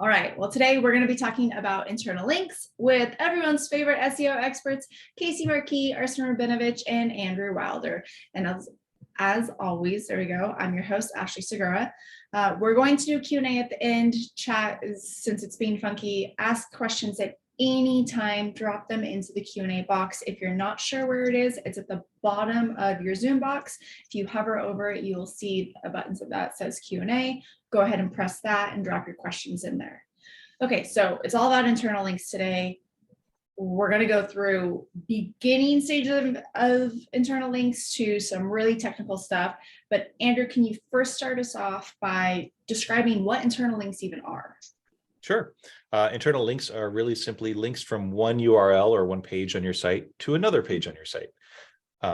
All right, well, today we're going to be talking about internal links with everyone's favorite SEO experts, Casey Markey, Arsen Rabinovich, and Andrew Wilder. And as always, there we go. I'm your host, Ashley Segura. We're going to do a Q&A at the end. Chat, since it's being funky, ask questions at any time, drop them into the Q&A box. If you're not sure where it is, it's at the bottom of your Zoom box. If you hover over it, you'll see a button that says Q&A. Go ahead and press that and drop your questions in there. Okay, so it's all about internal links today. We're going to go through beginning stages of internal links to some really technical stuff. But Andrew, can you first start us off by describing what internal links even are? Sure. Internal links are really simply links from one URL or one page on your site to another page on your site.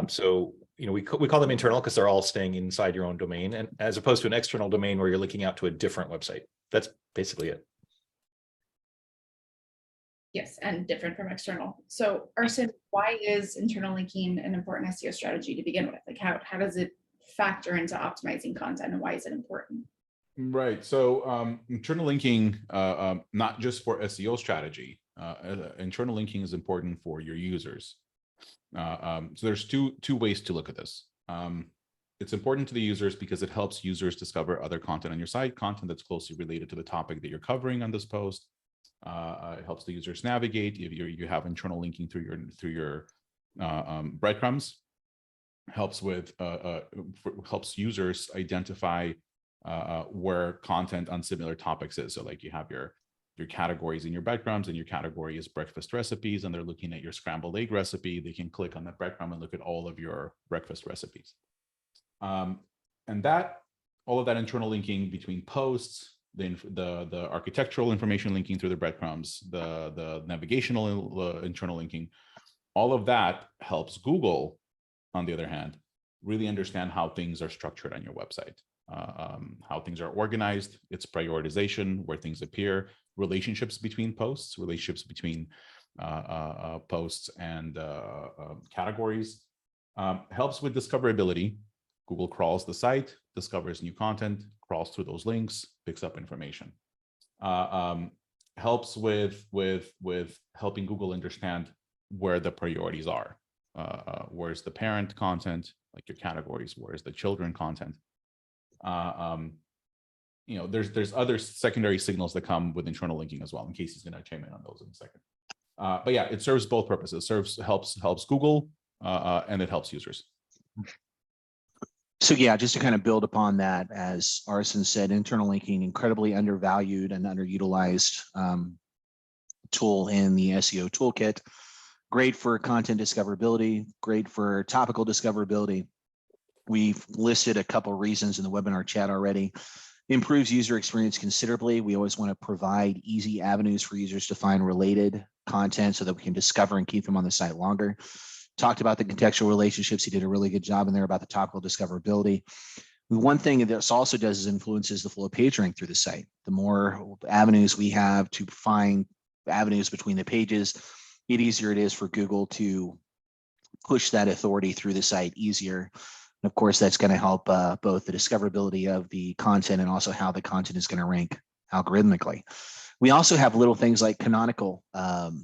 So we call them internal because they're all staying inside your own domain, and as opposed to an external domain where you're linking out to a different website. That's basically it. Yes, and different from external. So Arsen, why is internal linking an important SEO strategy to begin with? Like how does it factor into optimizing content, and why is it important? Right. So internal linking, not just for SEO strategy, internal linking is important for your users. So there's two ways to look at this. It's important to the users because it helps users discover other content on your site, content that's closely related to the topic that you're covering on this post. It helps the users navigate. If you have internal linking through your breadcrumbs, helps users identify where content on similar topics is. So like you have your categories in your breadcrumbs, and your category is breakfast recipes, and they're looking at your scrambled egg recipe. They can click on that breadcrumb and look at all of your breakfast recipes. And all of that internal linking between posts, the architectural information linking through the breadcrumbs, the navigational internal linking, all of that helps Google, on the other hand, really understand how things are structured on your website. How things are organized, its prioritization, where things appear, relationships between posts, relationships between posts and categories, helps with discoverability. Google crawls the site, discovers new content, crawls through those links, picks up information. Helps with helping Google understand where the priorities are. Where's the parent content, like your categories? Where's the children content? There's other secondary signals that come with internal linking as well, in case he's going to chime in on those in a second. But yeah, it serves both purposes. Helps Google, and it helps users. So yeah, just to kind of build upon that, as Arsen said, internal linking, incredibly undervalued and underutilized tool in the SEO toolkit. Great for content discoverability, great for topical discoverability. We've listed a couple of reasons in the webinar chat already. Improves user experience considerably. We always want to provide easy avenues for users to find related content so that we can discover and keep them on the site longer. Talked about the contextual relationships. He did a really good job in there about the topical discoverability. One thing that this also does is influences the flow of page rank through the site. The more avenues we have to find avenues between the pages, the easier it is for Google to push that authority through the site easier. And of course, that's going to help both the discoverability of the content and also how the content is going to rank algorithmically. We also have little things like canonical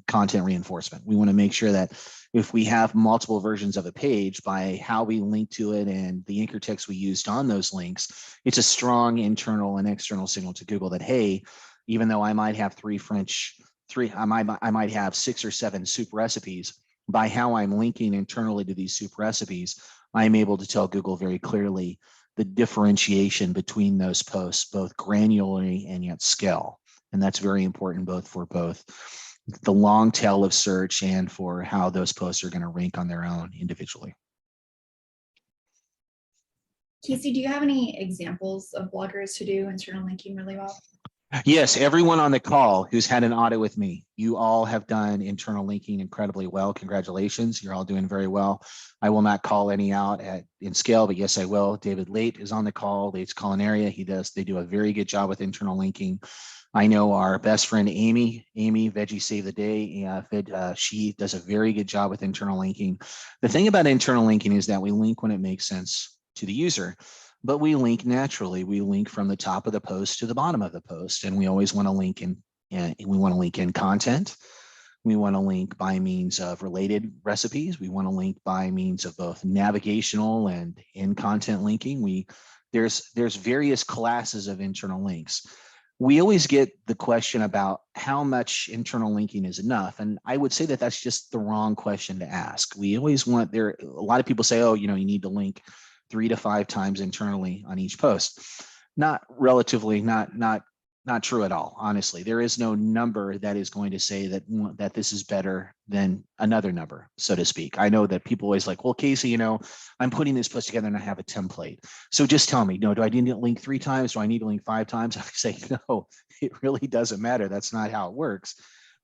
content reinforcement. We want to make sure that if we have multiple versions of a page, by how we link to it and the anchor text we used on those links, it's a strong internal and external signal to Google that, hey, even though I might have I might have 6 or 7 soup recipes, by how I'm linking internally to these soup recipes, I'm able to tell Google very clearly the differentiation between those posts, both granularly and yet scale. And that's very important both for the long tail of search and for how those posts are going to rank on their own individually. Casey, do you have any examples of bloggers who do internal linking really well? Yes, everyone on the call who's had an audit with me, you all have done internal linking incredibly well. Congratulations, you're all doing very well. I will not call any out in scale, but yes, I will. David Late is on the call. Late's Culinaria. They do a very good job with internal linking. I know our best friend Amy Veggie Save the Day. She does a very good job with internal linking. The thing about internal linking is that we link when it makes sense to the user. but we link naturally. We link from the top of the post to the bottom of the post, and we always want to link in, and we want to link in content. We want to link by means of related recipes. We want to link by means of both navigational and in content linking. There's various classes of internal links. We always get the question about how much internal linking is enough. And I would say that that's just the wrong question to ask. We always want a lot of people say, oh, you need to link 3 to 5 times internally on each post. Not true at all. Honestly, there is no number that is going to say that this is better than another number, so to speak. I know that people always like, well, Casey, I'm putting this post together and I have a template. So just tell me, do I need to link 3 times? Do I need to link 5 times? I say, no, it really doesn't matter. That's not how it works.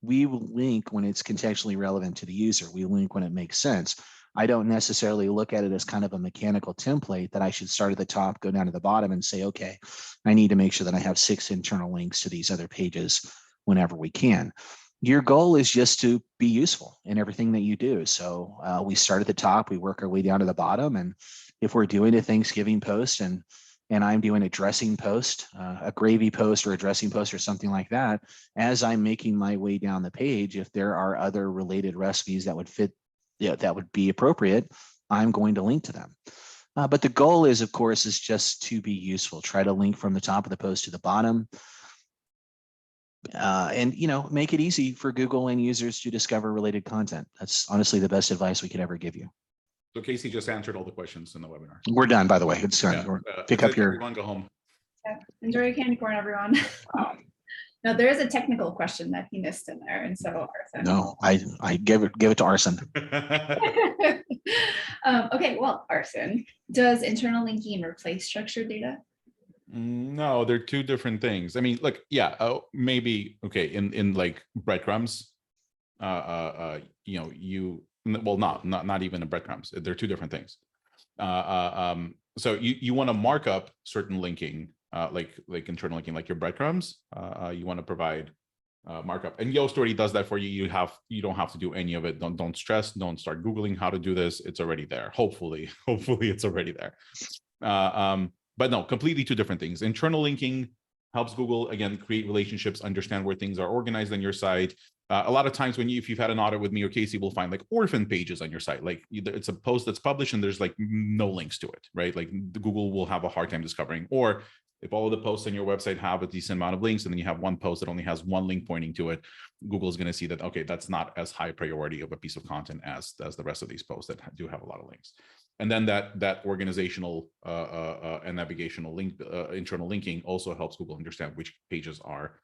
We will link when it's contextually relevant to the user. We link when it makes sense. I don't necessarily look at it as kind of a mechanical template that I should start at the top, go down to the bottom and say, okay, I need to make sure that I have 6 internal links to these other pages whenever we can. Your goal is just to be useful in everything that you do. So we start at the top, we work our way down to the bottom. And if we're doing a Thanksgiving post and I'm doing a dressing post, a gravy post or a dressing post or something like that, as I'm making my way down the page, if there are other related recipes that would fit, that would be appropriate, I'm going to link to them. But the goal is, of course, is just to be useful. Try to link from the top of the post to the bottom. And, make it easy for Google and users to discover related content. That's honestly the best advice we could ever give you. So Casey just answered all the questions in the webinar. We're done, by the way. It's done. Yeah. Pick up your. Everyone go home. Yeah. Enjoy your candy corn, everyone. No, there is a technical question that he missed in there, and so Arson. No, I give it to Arson. Okay, well, Arson, does internal linking replace structured data? No, they're 2 different things. I mean, look, yeah, maybe okay. In like breadcrumbs, not even the breadcrumbs. They're 2 different things. So you want to mark up certain linking. Like internal linking, like your breadcrumbs, you want to provide markup, and Yoast already does that for you. You don't have to do any of it. Don't stress. Don't start Googling how to do this. It's already there. Hopefully it's already there. But no, completely 2 different things. Internal linking helps Google, again, create relationships, understand where things are organized on your site. A lot of times if you've had an audit with me or Casey, we'll find like orphan pages on your site. Like it's a post that's published and there's like no links to it, right? Like Google will have a hard time discovering. Or if all of the posts on your website have a decent amount of links and then you have one post that only has 1 link pointing to it, Google is going to see that, okay, that's not as high priority of a piece of content as the rest of these posts that do have a lot of links. And then that organizational and navigational link, internal linking also helps Google understand which pages are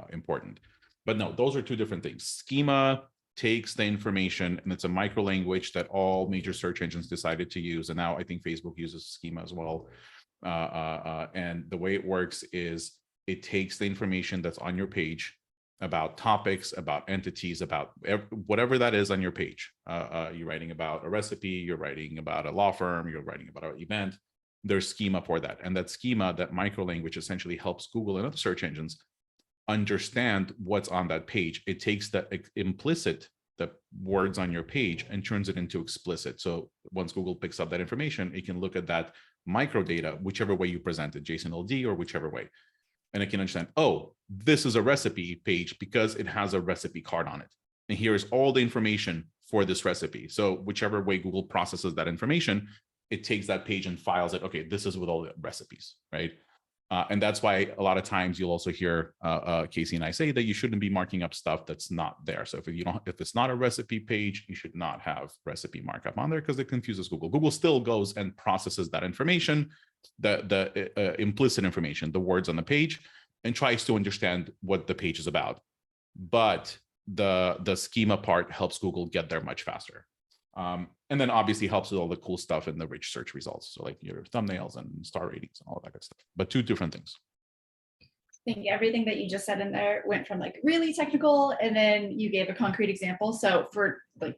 important. But no, those are 2 different things. Schema takes the information, and it's a micro language that all major search engines decided to use. And now I think Facebook uses schema as well. And the way it works is it takes the information that's on your page about topics, about entities, about whatever that is on your page. You're writing about a recipe, you're writing about a law firm, you're writing about an event. There's schema for that. And that schema, that micro language, essentially helps Google and other search engines understand what's on that page. It takes the implicit, the words on your page, and turns it into explicit. So once Google picks up that information, it can look at that micro data, whichever way you present it, JSON LD or whichever way. And it can understand, oh, this is a recipe page because it has a recipe card on it. And here's all the information for this recipe. So whichever way Google processes that information, it takes that page and files it. Okay, this is with all the recipes, right? And that's why a lot of times you'll also hear Casey and I say that you shouldn't be marking up stuff that's not there. So if it's not a recipe page, you should not have recipe markup on there because it confuses Google. Google still goes and processes that information, the implicit information, the words on the page, and tries to understand what the page is about. But the schema part helps Google get there much faster. And then obviously helps with all the cool stuff in the rich search results. So like your thumbnails and star ratings and all that good stuff, but 2 different things. I think everything that you just said in there went from like really technical, and then you gave a concrete example. So for like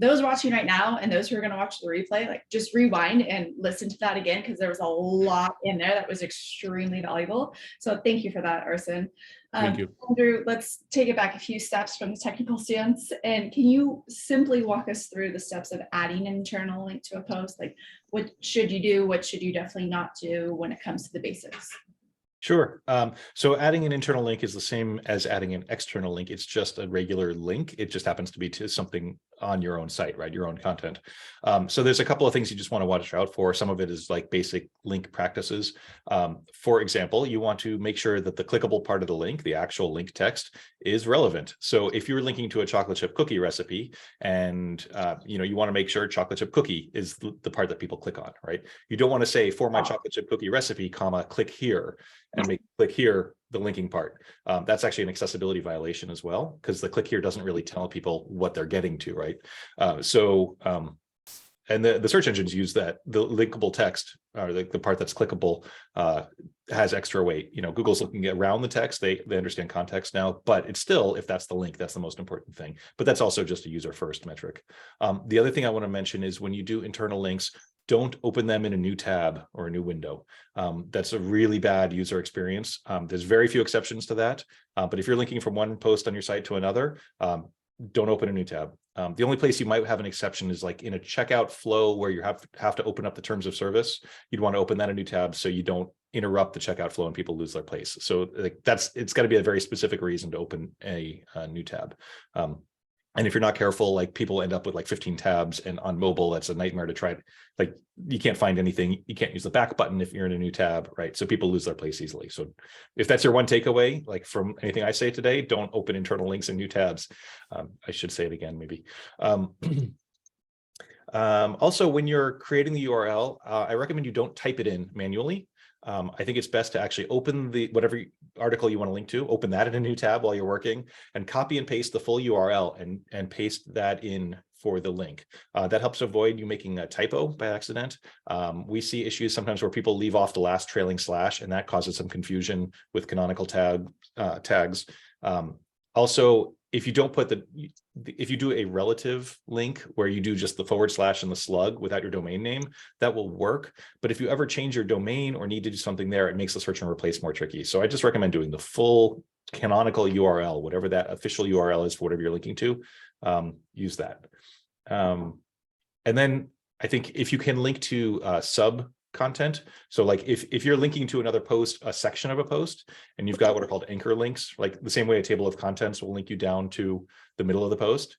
those watching right now and those who are going to watch the replay, like just rewind and listen to that again, because there was a lot in there that was extremely valuable. So thank you for that, Arsen. Thank you. Andrew, let's take it back a few steps from the technical stance. And can you simply walk us through the steps of adding an internal link to a post? Like, what should you do? What should you definitely not do when it comes to the basics? Sure. So adding an internal link is the same as adding an external link. It's just a regular link. It just happens to be to something on your own site, right? Your own content. So there's a couple of things you just want to watch out for. Some of it is like basic link practices. For example, you want to make sure that the clickable part of the link, the actual link text, is relevant. So if you're linking to a chocolate chip cookie recipe and you want to make sure chocolate chip cookie is the part that people click on, right? You don't want to say for my chocolate chip cookie recipe, comma, click here, and make click here the linking part. That's actually an accessibility violation as well, because the click here doesn't really tell people what they're getting to, right? And the search engines use that. The linkable text, or the part that's clickable, has extra weight. Google's looking around the text. They understand context now, but it's still, if that's the link, that's the most important thing. But that's also just a user first metric. The other thing I want to mention is when you do internal links, don't open them in a new tab or a new window. That's a really bad user experience. There's very few exceptions to that. But if you're linking from one post on your site to another, don't open a new tab. The only place you might have an exception is like in a checkout flow where you have to open up the terms of service. You'd want to open that in a new tab so you don't interrupt the checkout flow and people lose their place. So like it's got to be a very specific reason to open a new tab. And if you're not careful, like people end up with like 15 tabs, and on mobile, that's a nightmare to try. Like you can't find anything. You can't use the back button if you're in a new tab, right? So people lose their place easily. So if that's your one takeaway, like from anything I say today, don't open internal links in new tabs. I should say it again, maybe. Also, when you're creating the URL, I recommend you don't type it in manually. I think it's best to actually open whatever article you want to link to, open that in a new tab while you're working, and copy and paste the full URL and paste that in for the link. That helps avoid you making a typo by accident. We see issues sometimes where people leave off the last trailing slash, and that causes some confusion with canonical tags. Also, if you don't put if you do a relative link where you do just the / and the slug without your domain name, that will work. But if you ever change your domain or need to do something there, it makes the search and replace more tricky. So I just recommend doing the full canonical URL, whatever that official URL is for whatever you're linking to, use that. And then I think if you can link to sub content. So like if you're linking to another post, a section of a post, and you've got what are called anchor links, like the same way a table of contents will link you down to the middle of the post,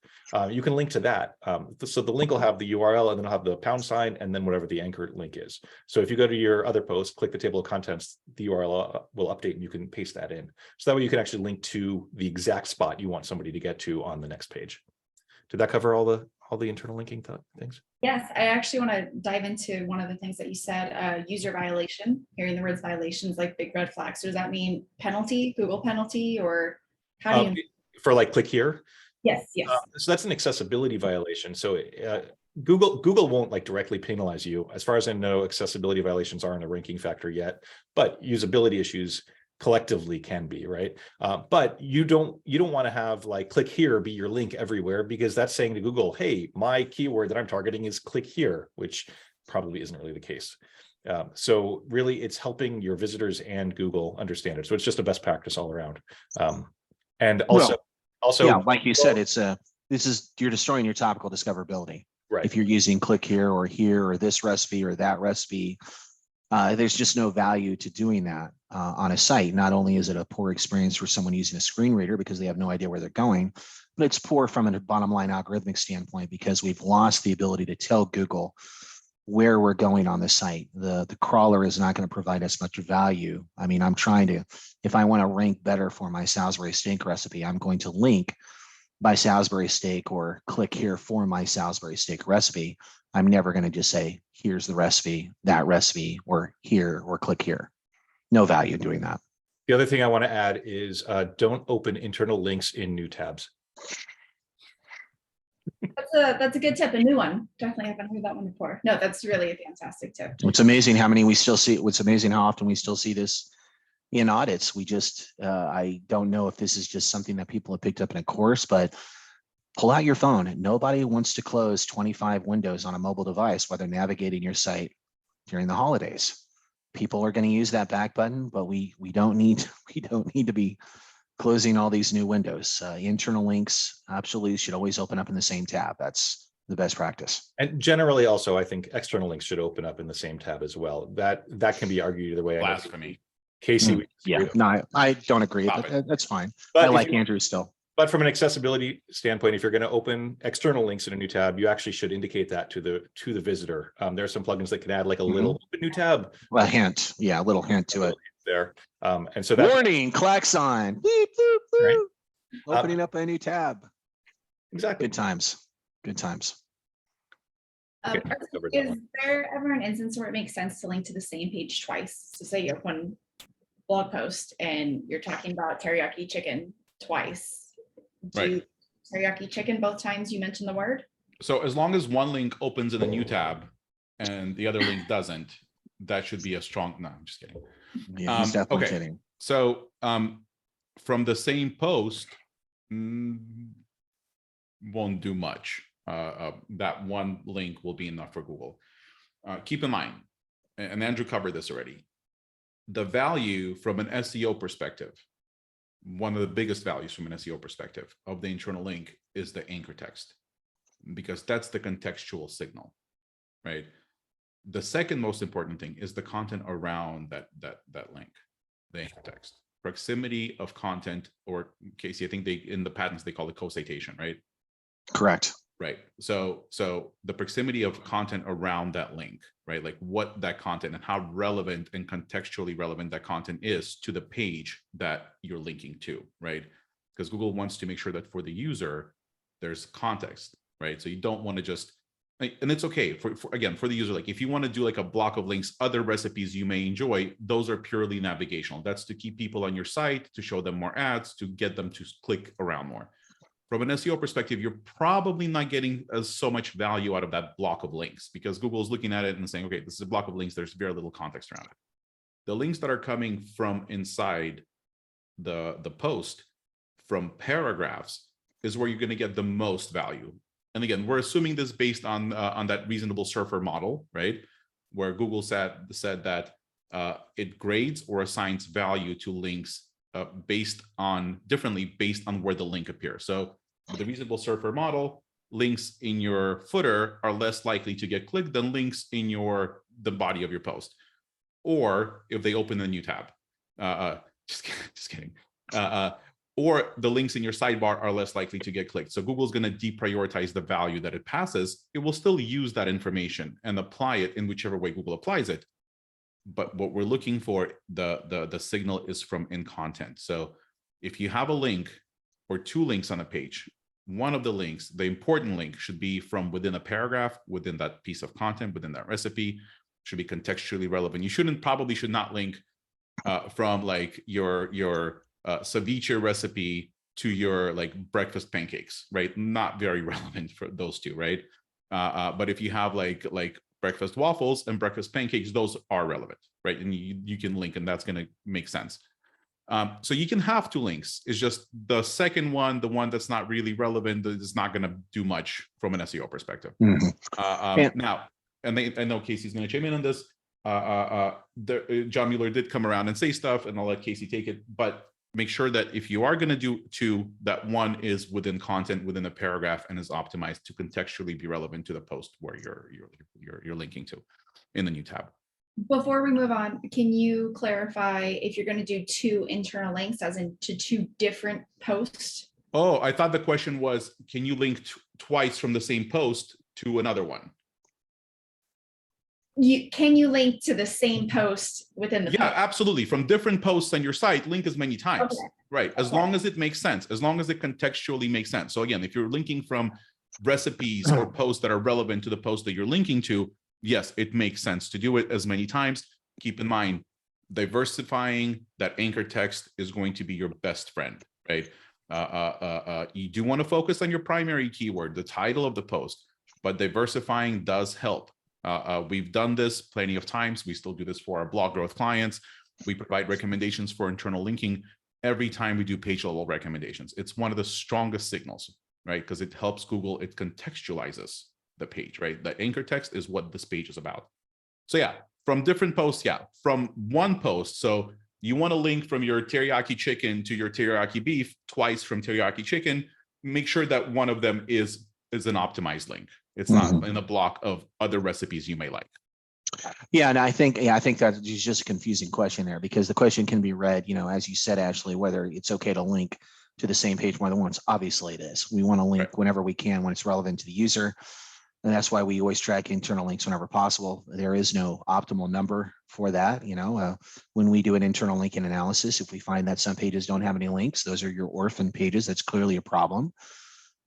you can link to that. So the link will have the URL, and then it'll have the # and then whatever the anchor link is. So if you go to your other post, click the table of contents, the URL will update and you can paste that in. So that way you can actually link to the exact spot you want somebody to get to on the next page. Did that cover all the internal linking things? Yes, I actually want to dive into one of the things that you said, user violation. Hearing the words violations like big red flags. So does that mean penalty, Google penalty, or how do you? For like click here? Yes, yes. So that's an accessibility violation. So Google won't like directly penalize you. As far as I know, accessibility violations aren't a ranking factor yet, but usability issues collectively can be, right? But you don't want to have like click here be your link everywhere, because that's saying to Google, hey, my keyword that I'm targeting is click here, which probably isn't really the case. So really it's helping your visitors and Google understand it. So it's just a best practice all around. And also, yeah, like you said, you're destroying your topical discoverability. Right. If you're using click here or this recipe or that recipe, there's just no value to doing that on a site. Not only is it a poor experience for someone using a screen reader because they have no idea where they're going, but it's poor from a bottom line algorithmic standpoint because we've lost the ability to tell Google where we're going on the site. The crawler is not going to provide us much value. I mean, if I want to rank better for my Salisbury steak recipe, I'm going to link by Salisbury steak or click here for my Salisbury steak recipe. I'm never going to just say, here's the recipe, that recipe, or here, or click here. No value doing that. The other thing I want to add is don't open internal links in new tabs. That's a good tip, a new one. Definitely haven't heard that one before. No, that's really a fantastic tip. It's amazing how many we still see. What's amazing how often we still see this in audits. I don't know if this is just something that people have picked up in a course, but pull out your phone. Nobody wants to close 25 windows on a mobile device while they're navigating your site during the holidays. People are going to use that back button, but we don't need to be closing all these new windows. Internal links absolutely should always open up in the same tab. That's the best practice. And generally also, I think external links should open up in the same tab as well. That can be argued either way. Blasphemy. Casey, Yeah, no, I don't agree, Stop but that's fine. But I if like you- Andrew still. But from an accessibility standpoint, if you're going to open external links in a new tab, you actually should indicate that to the visitor. There are some plugins that can add like a little new tab. A hint, yeah, a little hint to it. There, and so that Warning, klaxon, beep, boop, boop. Right. Opening up a new tab. exactly. Good times, good times. Okay, covered that Is one. there ever an instance where it makes sense to link to the same page twice? So say you have one blog post and you're talking about teriyaki chicken twice. Do Right. you teriyaki chicken both times you mention the word? So as long as one link opens in a new tab and the other link doesn't, that should be a strong, no, I'm just kidding. Yeah, he's definitely okay. kidding. So from the same post, won't do much. That one link will be enough for Google. Keep in mind, and Andrew covered this already, the value from an SEO perspective, one of the biggest values from an SEO perspective of the internal link is the anchor text, because that's the contextual signal, right? The second most important thing is the content around that link, the anchor text. Proximity of content, or Casey, I think in the patents they call it co-citation, right? Correct. Right. So the proximity of content around that link, right? Like what that content and how relevant and contextually relevant that content is to the page that you're linking to, right? Because Google wants to make sure that for the user, there's context, right? So you don't want to just, and it's okay for the user, like if you want to do like a block of links, other recipes you may enjoy, those are purely navigational. That's to keep people on your site, to show them more ads, to get them to click around more. From an SEO perspective, you're probably not getting so much value out of that block of links, because Google is looking at it and saying, okay, this is a block of links. There's very little context around it. The links that are coming from inside the post, from paragraphs, is where you're going to get the most value. And again, we're assuming this based on that reasonable surfer model, right? Where Google said that it grades or assigns value to links differently based on where the link appears. So with the reasonable surfer model, links in your footer are less likely to get clicked than links in the body of your post, or if they open a new tab. Just kidding. Or the links in your sidebar are less likely to get clicked. So Google's going to deprioritize the value that it passes. It will still use that information and apply it in whichever way Google applies it. But what we're looking for, the signal is from in content. So if you have a link or two links on a page, one of the links, the important link, should be from within a paragraph, within that piece of content, within that recipe, should be contextually relevant. You probably should not link from like your ceviche recipe to your like breakfast pancakes, right? Not very relevant for those two, right? But if you have like breakfast waffles and breakfast pancakes, those are relevant, right? And you can link, and that's going to make sense. So you can have two links. It's just the second one, the one that's not really relevant, is not going to do much from an SEO perspective. Now, and I know Casey's going to chime in on this. John Mueller did come around and say stuff, and I'll let Casey take it. But make sure that if you are going to do two, that one is within content, within a paragraph, and is optimized to contextually be relevant to the post where you're linking to in the new tab. Before we move on, can you clarify if you're going to do two internal links, as in to two different posts? Oh, I thought the question was, can you link twice from the same post to another one? Can you link to the same post within the Yeah, post? absolutely. From different posts on your site, link as many times. Okay. Right. As long as it makes sense, as long as it contextually makes sense. So again, if you're linking from recipes or posts that are relevant to the post that you're linking to, yes, it makes sense to do it as many times. Keep in mind, diversifying that anchor text is going to be your best friend, right? You do want to focus on your primary keyword, the title of the post, but diversifying does help. We've done this plenty of times. We still do this for our blog growth clients. We provide recommendations for internal linking every time we do page level recommendations. It's one of the strongest signals. right? Because it helps Google, it contextualizes the page, right? The anchor text is what this page is about. So yeah, from different posts, yeah, from one post. So you want to link from your teriyaki chicken to your teriyaki beef twice from teriyaki chicken, make sure that one of them is an optimized link. It's not in a block of other recipes you may like. Yeah, and I think that is just a confusing question there, because the question can be read, as you said, Ashley, whether it's okay to link to the same page more than once. Obviously it is. We want to link whenever we can, when it's relevant to the user. And that's why we always track internal links whenever possible. There is no optimal number for that. When we do an internal linking analysis, if we find that some pages don't have any links, those are your orphan pages. That's clearly a problem.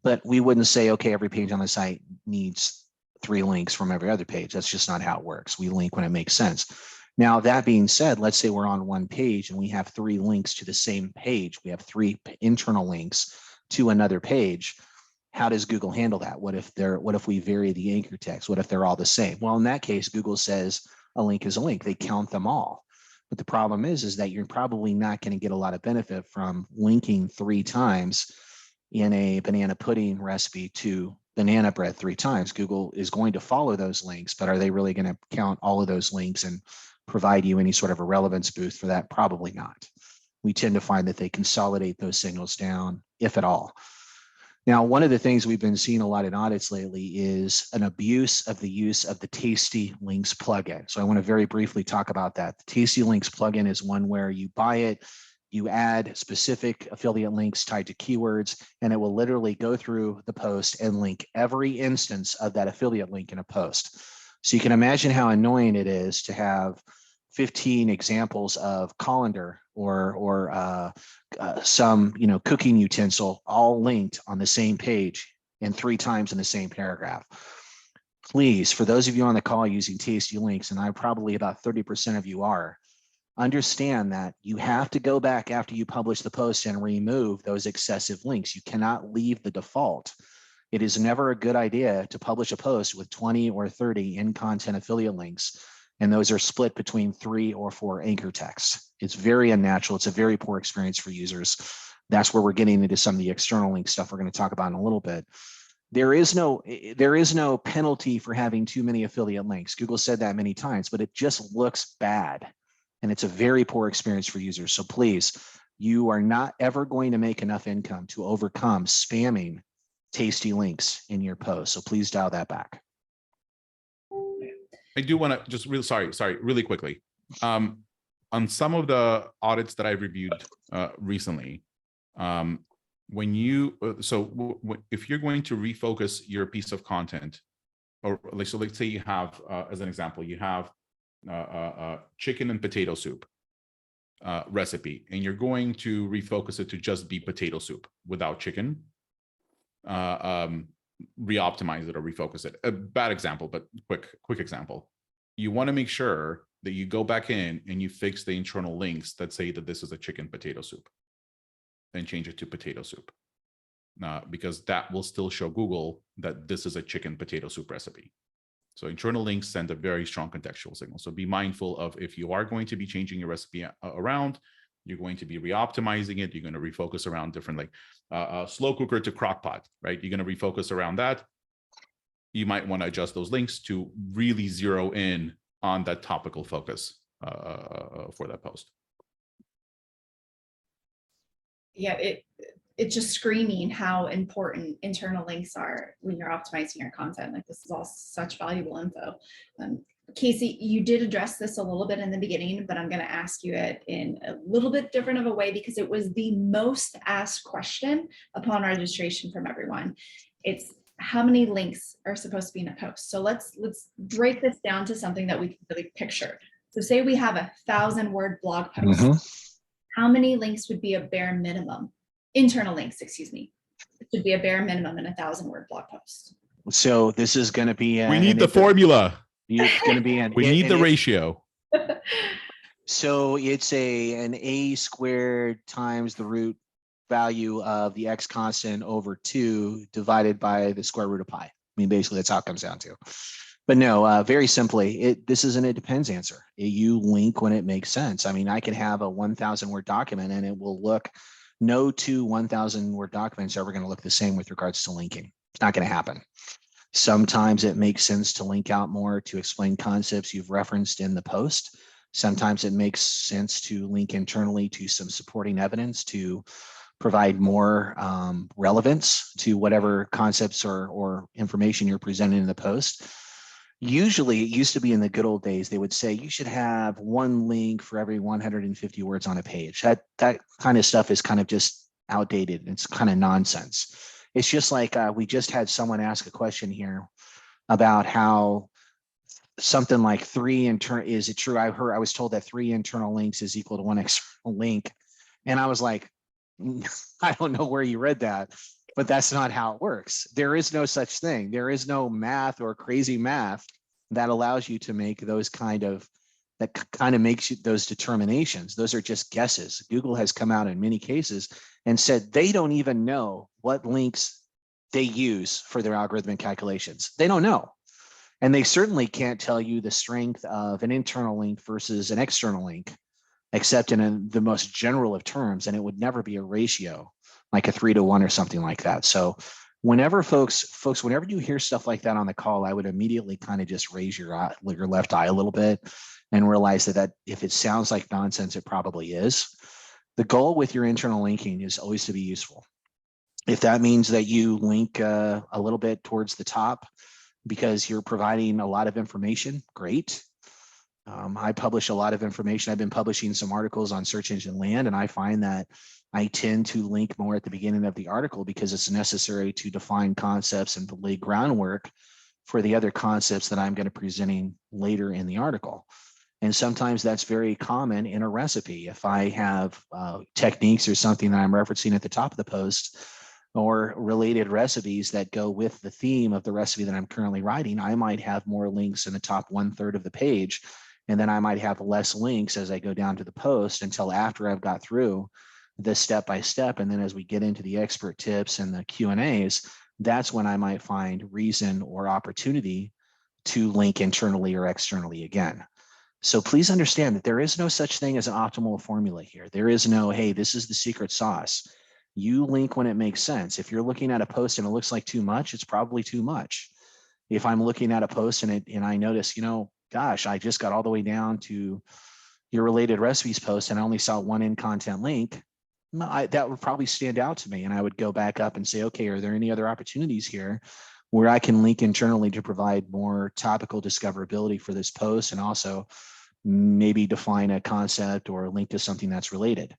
But we wouldn't say, okay, every page on the site needs 3 links from every other page. That's just not how it works. We link when it makes sense. Now, that being said, let's say we're on one page and we have 3 links to the same page. We have 3 internal links to another page. How does Google handle that? What if we vary the anchor text? What if they're all the same? Well, in that case, Google says a link is a link. They count them all. But the problem is that you're probably not going to get a lot of benefit from linking 3 times in a banana pudding recipe to banana bread 3 times. Google is going to follow those links, but are they really going to count all of those links and provide you any sort of a relevance boost for that? Probably not. We tend to find that they consolidate those signals down, if at all. Now, one of the things we've been seeing a lot in audits lately is an abuse of the use of the Tasty Links plugin. So I want to very briefly talk about that. The Tasty Links plugin is one where you buy it, you add specific affiliate links tied to keywords, and it will literally go through the post and link every instance of that affiliate link in a post. So you can imagine how annoying it is to have 15 examples of colander or some cooking utensil all linked on the same page and 3 times in the same paragraph. Please, for those of you on the call using Tasty Links, and I probably about 30% of you are, understand that you have to go back after you publish the post and remove those excessive links. You cannot leave the default. It is never a good idea to publish a post with 20 or 30 in-content affiliate links, and those are split between 3 or 4 anchor texts. It's very unnatural. It's a very poor experience for users. That's where we're getting into some of the external link stuff we're going to talk about in a little bit. There is no penalty for having too many affiliate links. Google said that many times, but it just looks bad. And it's a very poor experience for users. So please, you are not ever going to make enough income to overcome spamming Tasty Links in your post. So please dial that back. I do want to just really quickly. On some of the audits that I've reviewed recently, when you if you're going to refocus your piece of content, or let's say you have, as an example, you have chicken and potato soup recipe, and you're going to refocus it to just be potato soup without chicken, re-optimize it or refocus it. A bad example, but quick example. You want to make sure that you go back in and you fix the internal links that say that this is a chicken potato soup, and change it to potato soup, because that will still show Google that this is a chicken potato soup recipe. So internal links send a very strong contextual signal. So be mindful of, if you are going to be changing your recipe around, you're going to be re-optimizing it. You're going to refocus around different, like slow cooker to crock pot, right? You're going to refocus around that. You might want to adjust those links to really zero in on that topical focus for that post. Yeah, it's just screaming how important internal links are when you're optimizing your content. Like, this is all such valuable info. Casey, you did address this a little bit in the beginning, but I'm going to ask you it in a little bit different of a way, because it was the most asked question upon registration from everyone. It's how many links are supposed to be in a post. So let's break this down to something that we can really picture. So say we have 1,000-word blog post. Mm-hmm. How many links would be a bare minimum? Internal links, excuse me. It should be a bare minimum in 1,000-word blog post. So this is going to be. We need the formula. It's going to be an. We need the ratio. So it's an a squared times the root value of the x constant over 2 divided by the square root of pi. I mean, basically that's how it comes down to. But no, very simply, this is an it depends answer. You link when it makes sense. I mean, I can have a 1,000-word document and it will look No two 1,000 word documents are ever going to look the same with regards to linking. It's not going to happen. Sometimes it makes sense to link out more to explain concepts you've referenced in the post. Sometimes it makes sense to link internally to some supporting evidence to provide more relevance to whatever concepts or information you're presenting in the post. Usually, it used to be in the good old days, they would say you should have one link for every 150 words on a page. That kind of stuff is kind of just outdated. It's kind of nonsense. It's just like we just had someone ask a question here about how something like is it true? I was told that 3 internal links is equal to 1 external link. And I was like, I don't know where you read that, but that's not how it works. There is no such thing. There is no math or crazy math that allows you to make those makes you those determinations. Those are just guesses. Google has come out in many cases and said they don't even know what links they use for their algorithmic calculations. They don't know. And they certainly can't tell you the strength of an internal link versus an external link, except in the most general of terms, and it would never be a ratio like a 3-to-1 or something like that. So whenever whenever you hear stuff like that on the call, I would immediately kind of just raise your left eye a little bit and realize that if it sounds like nonsense, it probably is. The goal with your internal linking is always to be useful. If that means that you link a little bit towards the top because you're providing a lot of information, great. I publish a lot of information. I've been publishing some articles on search engine land, and I find that I tend to link more at the beginning of the article because it's necessary to define concepts and to lay groundwork for the other concepts that I'm going to be presenting later in the article. And sometimes that's very common in a recipe. If I have techniques or something that I'm referencing at the top of the post, or related recipes that go with the theme of the recipe that I'm currently writing, I might have more links in the top 1/3 of the page. And then I might have less links as I go down to the post until after I've got through this step by step. And then as we get into the expert tips and the Q&As, that's when I might find reason or opportunity to link internally or externally again. So please understand that there is no such thing as an optimal formula here. There is no, hey, this is the secret sauce. You link when it makes sense. If you're looking at a post and it looks like too much, it's probably too much. If I'm looking at a post and I notice, gosh, I just got all the way down to your related recipes post and I only saw one in content link, that would probably stand out to me. And I would go back up and say, okay, are there any other opportunities here where I can link internally to provide more topical discoverability for this post and also maybe define a concept or link to something that's related?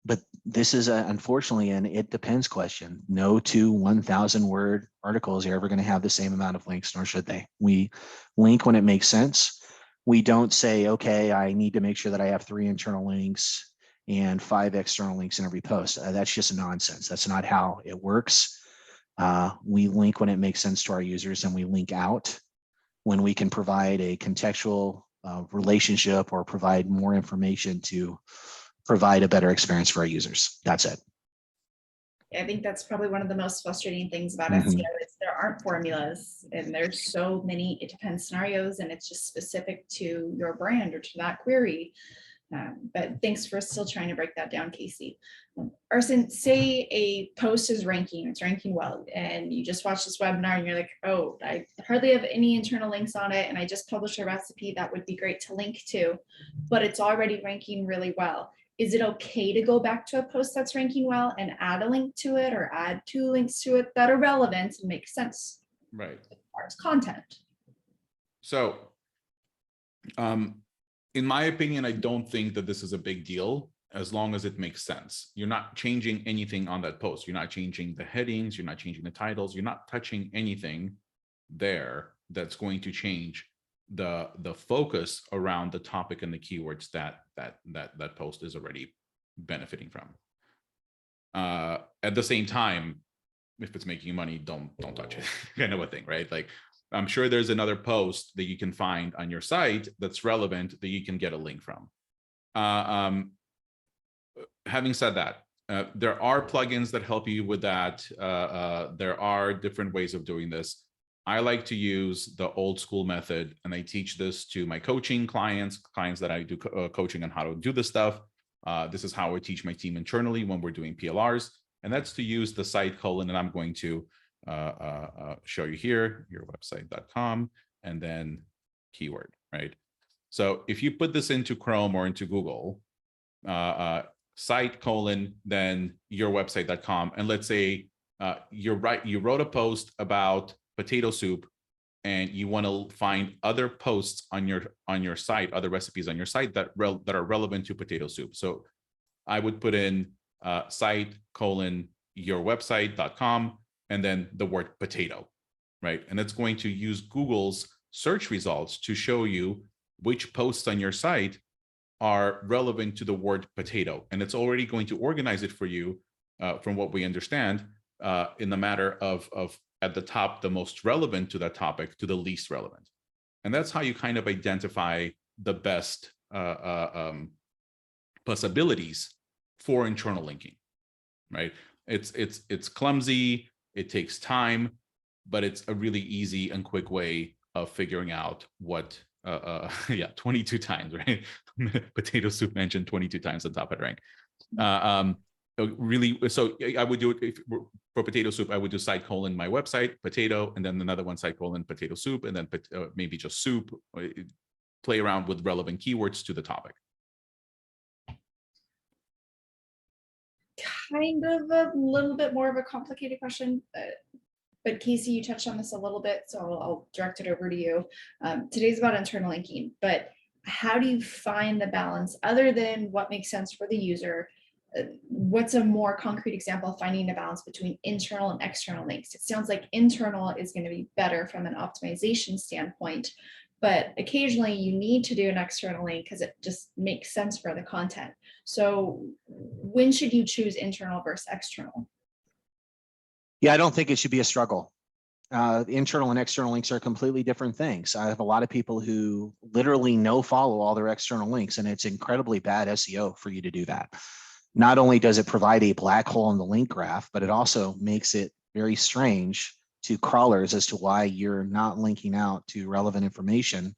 But this is unfortunately an it depends question. No two 1,000 word articles are ever going to have the same amount of links, nor should they. We link when it makes sense. We don't say, okay, I need to make sure that I have 3 internal links and 5 external links in every post. That's just nonsense. That's not how it works. We link when it makes sense to our users, and we link out when we can provide a contextual relationship or provide more information to provide a better experience for our users. That's it. I think that's probably one of the most frustrating things about Mhm. SEO is there aren't formulas and there's so many it depends scenarios, and it's just specific to your brand or to that query. But thanks for still trying to break that down, Casey. Arsen, say a post is it's ranking well, and you just watched this webinar and you're like, oh, I hardly have any internal links on it, and I just published a recipe that would be great to link to, but it's already ranking really well. Is it okay to go back to a post that's ranking well and add a link to it or add 2 links to it that are relevant and make sense? Right. As far as content. So, in my opinion, I don't think that this is a big deal as long as it makes sense. You're not changing anything on that post. You're not changing the headings. You're not changing the titles. You're not touching anything there that's going to change the focus around the topic and the keywords that post is already benefiting from. At the same time, if it's making you money, don't touch it, kind of a thing, right? Like, I'm sure there's another post that you can find on your site that's relevant that you can get a link from. Having said that, there are plugins that help you with that. There are different ways of doing this. I like to use the old school method, and I teach this to my coaching clients that I do coaching on how to do this stuff. This is how I teach my team internally when we're doing PLRs, and that's to use the site colon, and I'm going to show you here, yourwebsite.com, and then keyword, right? So if you put this into Chrome or into Google, site colon, then yourwebsite.com, and let's say you wrote a post about potato soup, and you want to find other posts on your site, other recipes on your site that are relevant to potato soup. So I would put in site colon yourwebsite.com and then the word potato, right? And it's going to use Google's search results to show you which posts on your site are relevant to the word potato. And it's already going to organize it for you, from what we understand, in the matter of at the top, the most relevant to that topic to the least relevant. And that's how you kind of identify the best possibilities for internal linking, right? It's clumsy, it takes time, but it's a really easy and quick way of figuring out what, yeah, 22 times, right? Potato soup mentioned 22 times on top of the rank. Really, so I would do it for potato soup. I would do site colon my website, potato, and then another one site colon potato soup, and then maybe just soup. Play around with relevant keywords to the topic. Kind of a little bit more of a complicated question, but Casey, you touched on this a little bit, so I'll direct it over to you. Today's about internal linking, but how do you find the balance other than what makes sense for the user? What's a more concrete example of finding a balance between internal and external links? It sounds like internal is going to be better from an optimization standpoint, but occasionally you need to do an external link because it just makes sense for the content. So when should you choose internal versus external? Yeah, I don't think it should be a struggle. Internal and external links are completely different things. I have a lot of people who literally no follow all their external links, and it's incredibly bad SEO for you to do that. Not only does it provide a black hole in the link graph, but it also makes it very strange to crawlers as to why you're not linking out to relevant information,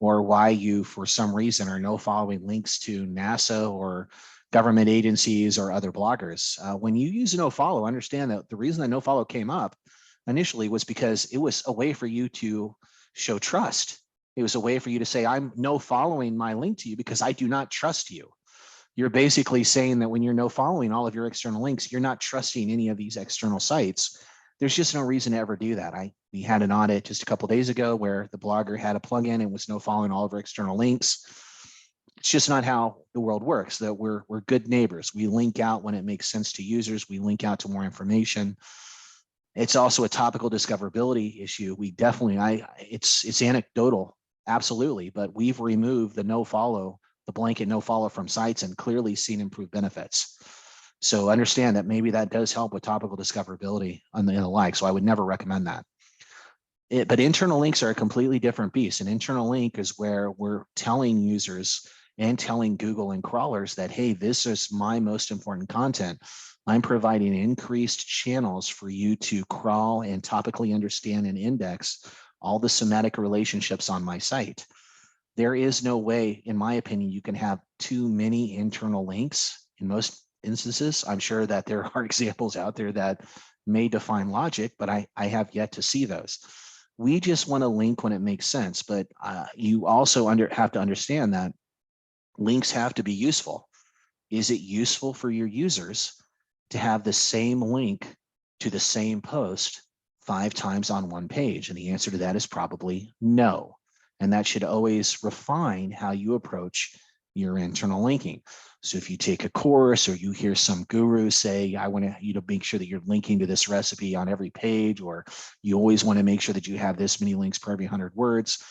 or why you, for some reason, are no following links to NASA or government agencies or other bloggers. When you use no follow, understand that the reason that no follow came up initially was because it was a way for you to show trust. It was a way for you to say, I'm no following my link to you because I do not trust you. You're basically saying that when you're no following all of your external links, you're not trusting any of these external sites. There's just no reason to ever do that. We had an audit just a couple of days ago where the blogger had a plugin and was no following all of our external links. It's just not how the world works. That we're good neighbors. We link out when it makes sense to users. We link out to more information. It's also a topical discoverability issue. We definitely, it's anecdotal, absolutely, but we've removed the no follow, the blanket no follow from sites, and clearly seen improved benefits. So understand that maybe that does help with topical discoverability and the like. So I would never recommend that. But internal links are a completely different beast. An internal link is where we're telling users and telling Google and crawlers that, hey, this is my most important content. I'm providing increased channels for you to crawl and topically understand and index all the semantic relationships on my site. There is no way, in my opinion, you can have too many internal links in most instances. I'm sure that there are examples out there that may define logic, but I have yet to see those. We just want to link when it makes sense, but you also have to understand that links have to be useful. Is it useful for your users to have the same link to the same post 5 times on one page? And the answer to that is probably no. And that should always refine how you approach your internal linking. So if you take a course or you hear some guru say, I want you to make sure that you're linking to this recipe on every page, or you always want to make sure that you have this many links per every 100 words,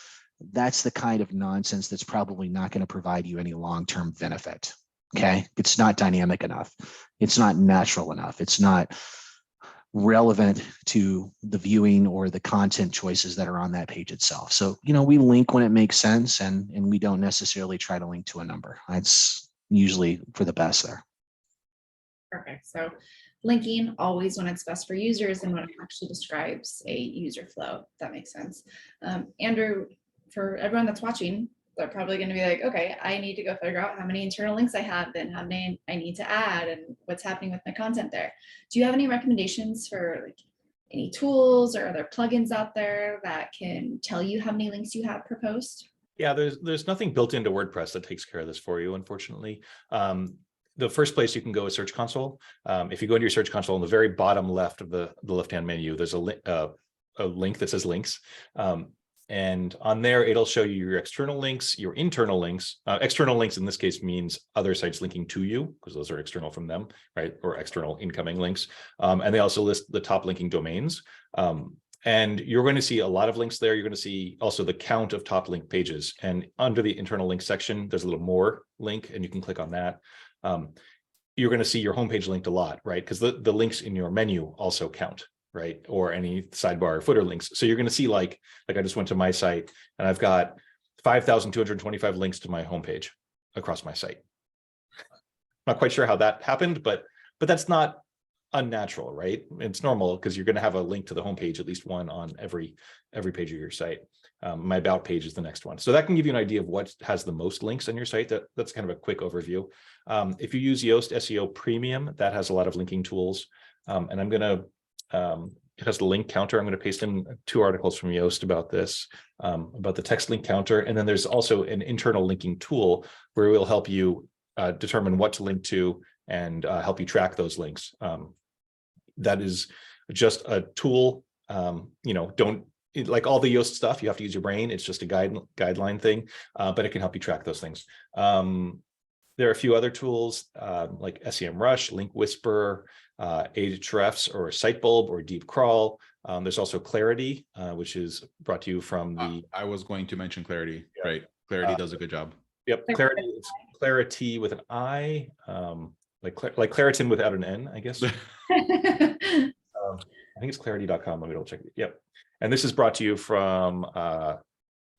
that's the kind of nonsense that's probably not going to provide you any long-term benefit. Okay. It's not dynamic enough. It's not natural enough. It's not relevant to the viewing or the content choices that are on that page itself. So, we link when it makes sense, and we don't necessarily try to link to a number. It's usually for the best there. Perfect. So linking always when it's best for users and when it actually describes a user flow. That makes sense. Andrew, for everyone that's watching, they're probably going to be like, okay, I need to go figure out how many internal links I have and how many I need to add and what's happening with my content there. Do you have any recommendations for like any tools or other plugins out there that can tell you how many links you have per post? Yeah, there's nothing built into WordPress that takes care of this for you, unfortunately. The first place you can go is Search Console. If you go into your Search Console, on the very bottom left of the left-hand menu, there's a link that says links. And on there, it'll show you your external links, your internal links. External links in this case means other sites linking to you, because those are external from them, right? Or external incoming links. And they also list the top linking domains. And you're going to see a lot of links there. You're going to see also the count of top link pages. And under the internal link section, there's a little more link, and you can click on that. You're going to see your homepage linked a lot, right? Because the links in your menu also count, right? Or any sidebar or footer links. So you're going to see like I just went to my site and I've got 5,225 links to my homepage across my site. Not quite sure how that happened, but that's not unnatural, right? It's normal because you're going to have a link to the homepage, at least one on every page of your site. My about page is the next one. So that can give you an idea of what has the most links on your site. That's kind of a quick overview. If you use Yoast SEO Premium, that has a lot of linking tools. And I'm going to, it has the link counter. I'm going to paste in 2 articles from Yoast about this, about the text link counter. And then there's also an internal linking tool where it will help you determine what to link to and help you track those links. That is just a tool. Don't, like all the Yoast stuff, you have to use your brain. It's just a guideline thing, but it can help you track those things. There are a few other tools like SEMrush, Link Whisperer, Ahrefs or Sitebulb or Deep Crawl. There's also Clarity, which is brought to you from the. I was going to mention Clarity, right? Clarity does a good job. Yep, Clarity. It's Clarity with an I, like Claritin without an N, I guess. I think it's clarity.com. Let me double check. Yep. And this is brought to you from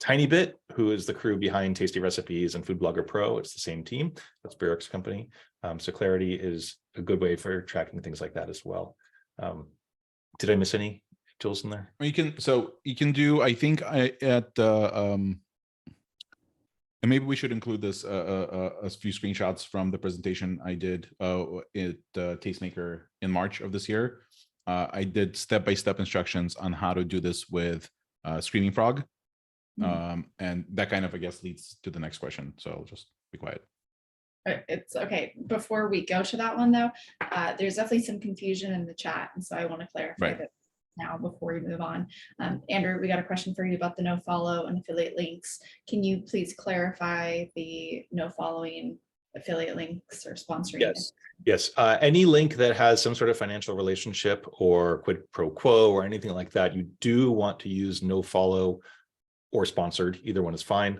TinyBit, who is the crew behind Tasty Recipes and Food Blogger Pro. It's the same team. That's Barrick's company. So Clarity is a good way for tracking things like that as well. Did I miss any tools in there? You can do, I think and maybe we should include this a few screenshots from the presentation I did at Tastemaker in March of this year. I did step-by-step instructions on how to do this with Screaming Frog. And that kind of, I guess, leads to the next question. So I'll just be quiet. It's okay. Before we go to that one, though, there's definitely some confusion in the chat. And so I want to clarify that now before we move on. Andrew, we got a question for you about the no follow and affiliate links. Can you please clarify the no following affiliate links or sponsoring? Yes. Any link that has some sort of financial relationship or quid pro quo or anything like that, you do want to use no follow or sponsored. Either one is fine.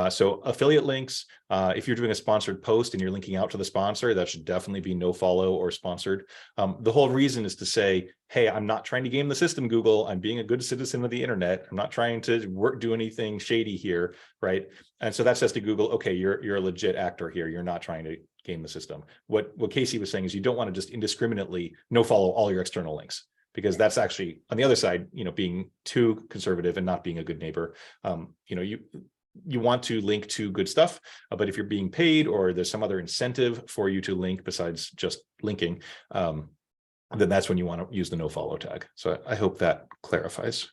So affiliate links, if you're doing a sponsored post and you're linking out to the sponsor, that should definitely be no follow or sponsored. The whole reason is to say, hey, I'm not trying to game the system, Google. I'm being a good citizen of the internet. I'm not trying to do anything shady here, right? And so that says to Google, okay, you're a legit actor here. You're not trying to game the system. What Casey was saying is you don't want to just indiscriminately no follow all your external links, because that's actually on the other side, being too conservative and not being a good neighbor. You want to link to good stuff, but if you're being paid or there's some other incentive for you to link besides just linking, then that's when you want to use the no follow tag. So I hope that clarifies.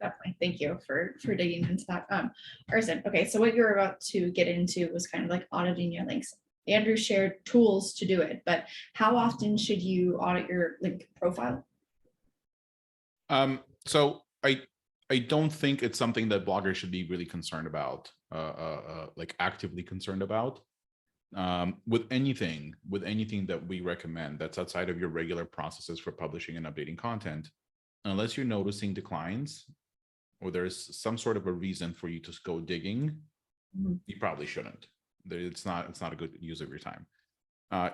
Definitely. Thank you for digging into that. Arsen, okay, so what you're about to get into was kind of like auditing your links. Andrew shared tools to do it, but how often should you audit your link profile? So I don't think it's something that bloggers should be really concerned about, like actively concerned about. With anything that we recommend that's outside of your regular processes for publishing and updating content, unless you're noticing declines or there's some sort of a reason for you to go digging, you probably shouldn't. It's not a good use of your time.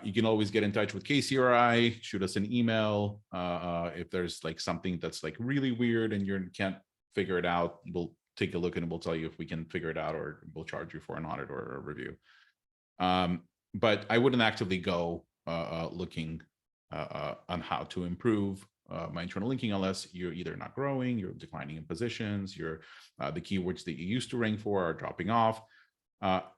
You can always get in touch with Casey or I, shoot us an email. If there's like something that's like really weird and you can't figure it out, we'll take a look and we'll tell you if we can figure it out, or we'll charge you for an audit or a review. But I wouldn't actively go looking on how to improve my internal linking unless you're either not growing, you're declining in positions, the keywords that you used to rank for are dropping off.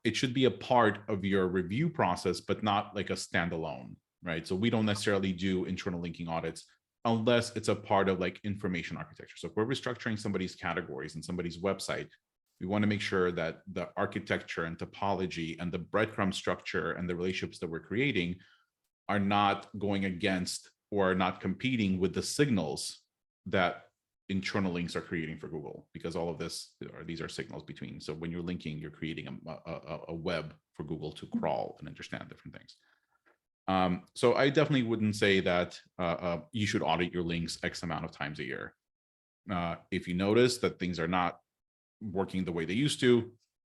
It should be a part of your review process, but not like a standalone, right? So we don't necessarily do internal linking audits unless it's a part of like information architecture. So if we're restructuring somebody's categories and somebody's website, we want to make sure that the architecture and topology and the breadcrumb structure and the relationships that we're creating are not going against or are not competing with the signals that internal links are creating for Google, because all of these are signals between. So when you're linking, you're creating a web for Google to crawl and understand different things. So I definitely wouldn't say that you should audit your links X amount of times a year. If you notice that things are not working the way they used to,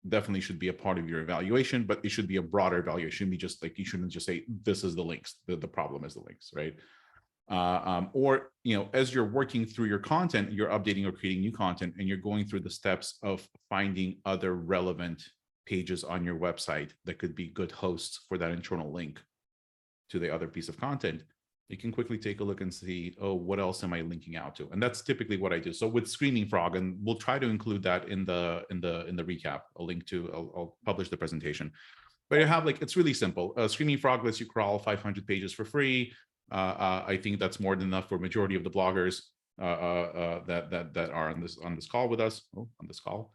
definitely should be a part of your evaluation, but it should be a broader evaluation. Be just like, you shouldn't just say, this is the links, the problem is the links, right? Or, as you're working through your content, you're updating or creating new content, and you're going through the steps of finding other relevant pages on your website that could be good hosts for that internal link to the other piece of content. You can quickly take a look and see, oh, what else am I linking out to? And that's typically what I do. So with Screaming Frog, and we'll try to include that in the recap, I'll publish the presentation. But you have it's really simple. Screaming Frog lets you crawl 500 pages for free. I think that's more than enough for a majority of the bloggers that are on this call with us. Oh, on this call.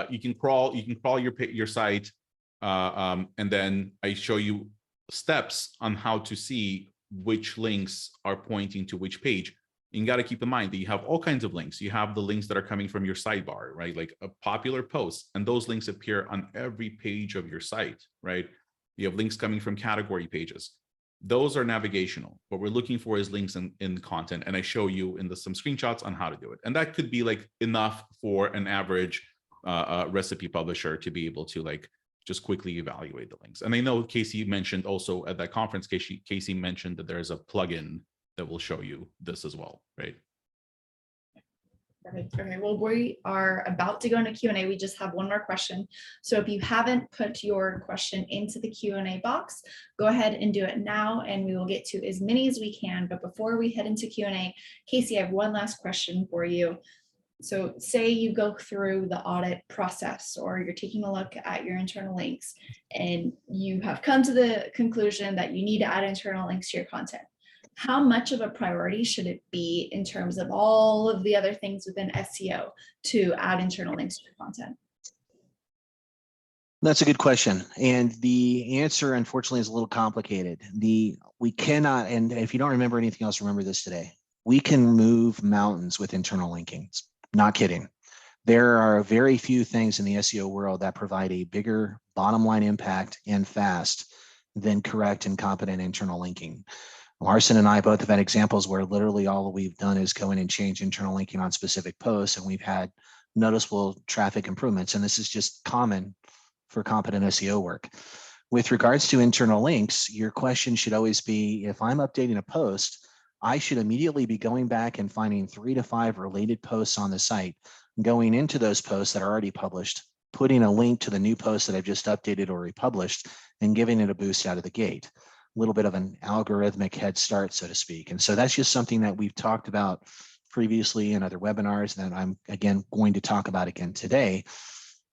You can crawl your site. And then I show you steps on how to see which links are pointing to which page. You got to keep in mind that you have all kinds of links. You have the links that are coming from your sidebar, right? Like a popular post, and those links appear on every page of your site, right? You have links coming from category pages. Those are navigational. What we're looking for is links in content. And I show you in some screenshots on how to do it. And that could be enough for an average recipe publisher to be able to just quickly evaluate the links. And I know Casey mentioned also at that conference, Casey mentioned that there's a plugin that will show you this as well, right? Perfect. Okay, well, we are about to go into Q&A. We just have one more question. So if you haven't put your question into the Q&A box, go ahead and do it now, and we will get to as many as we can. But before we head into Q&A, Casey, I have one last question for you. So say you go through the audit process, or you're taking a look at your internal links, and you have come to the conclusion that you need to add internal links to your content. How much of a priority should it be in terms of all of the other things within SEO to add internal links to your content? That's a good question. And the answer, unfortunately, is a little complicated. We cannot, and if you don't remember anything else, remember this today. We can move mountains with internal linking. Not kidding. There are very few things in the SEO world that provide a bigger bottom line impact and fast than correct and competent internal linking. Larson and I both have had examples where literally all we've done is go in and change internal linking on specific posts, and we've had noticeable traffic improvements. And this is just common for competent SEO work. With regards to internal links, your question should always be, if I'm updating a post, I should immediately be going back and finding 3 to 5 related posts on the site, going into those posts that are already published, putting a link to the new post that I've just updated or republished, and giving it a boost out of the gate. A little bit of an algorithmic head start, so to speak. And so that's just something that we've talked about previously in other webinars that I'm again going to talk about again today.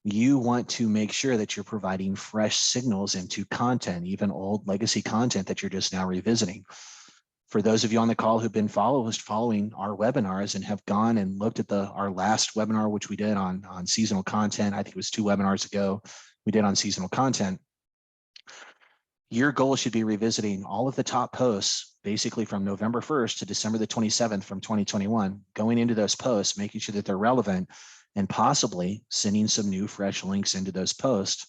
You want to make sure that you're providing fresh signals into content, even old legacy content that you're just now revisiting. For those of you on the call who've been following our webinars and have gone and looked at our last webinar, which we did on seasonal content, I think it was 2 webinars ago, we did on seasonal content. Your goal should be revisiting all of the top posts, basically from November 1st to December the 27th from 2021, going into those posts, making sure that they're relevant, and possibly sending some new fresh links into those posts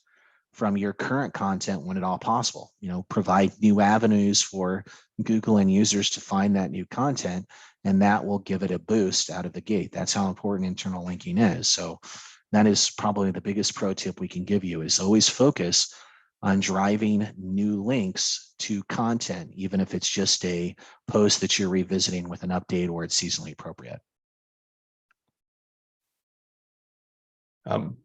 from your current content when at all possible. Provide new avenues for Google and users to find that new content, and that will give it a boost out of the gate. That's how important internal linking is. So that is probably the biggest pro tip we can give you, is always focus on driving new links to content, even if it's just a post that you're revisiting with an update or it's seasonally appropriate.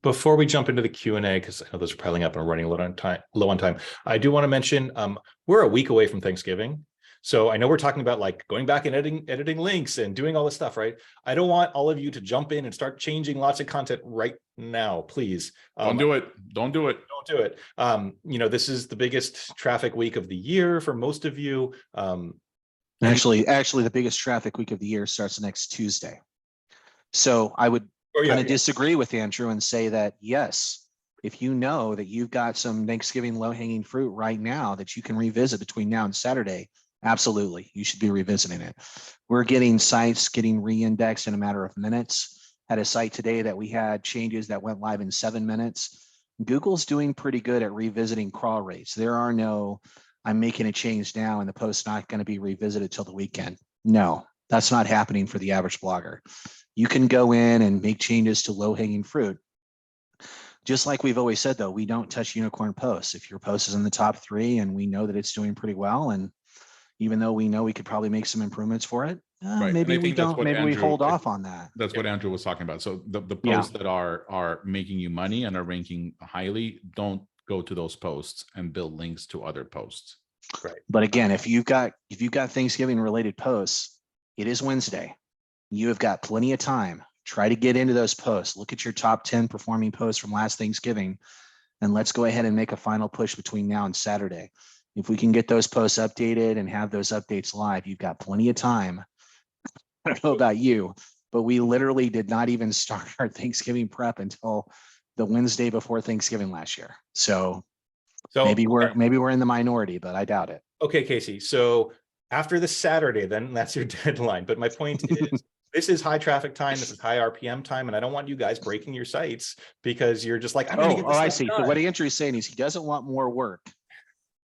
Before we jump into the Q&A, because I know those are piling up and we're running low on time, I do want to mention we're a week away from Thanksgiving. So I know we're talking about like going back and editing links and doing all this stuff, right? I don't want all of you to jump in and start changing lots of content right now, please. Don't do it. Don't do it. Don't do it. You know, this is the biggest traffic week of the year for most of you. Actually, the biggest traffic week of the year starts next Tuesday. So I would kind of disagree with Andrew and say that, yes, if you know that you've got some Thanksgiving low-hanging fruit right now that you can revisit between now and Saturday, absolutely, you should be revisiting it. We're getting sites getting re-indexed in a matter of minutes. Had a site today that we had changes that went live in 7 minutes. Google's doing pretty good at revisiting crawl rates. There are no, I'm making a change now and the post's not going to be revisited till the weekend. No, that's not happening for the average blogger. You can go in and make changes to low-hanging fruit. Just like we've always said, though, we don't touch unicorn posts. If your post is in the top 3 and we know that it's doing pretty well, and even though we know we could probably make some improvements for it, maybe we don't. Maybe we hold off on that. That's what Andrew was talking about. So the posts that are making you money and are ranking highly, don't go to those posts and build links to other posts. Right. But again, if you've got Thanksgiving related posts, it is Wednesday. You have got plenty of time. Try to get into those posts. Look at your top 10 performing posts from last Thanksgiving, and let's go ahead and make a final push between now and Saturday. If we can get those posts updated and have those updates live, you've got plenty of time. I don't know about you, but we literally did not even start our Thanksgiving prep until the Wednesday before Thanksgiving last year. So maybe we're in the minority, but I doubt it. Okay, Casey. So after the Saturday, then that's your deadline. But my point is, this is high traffic time. This is high RPM time. And I don't want you guys breaking your sites because you're just like, I'm going to get this I see. done. So what Andrew is saying is he doesn't want more work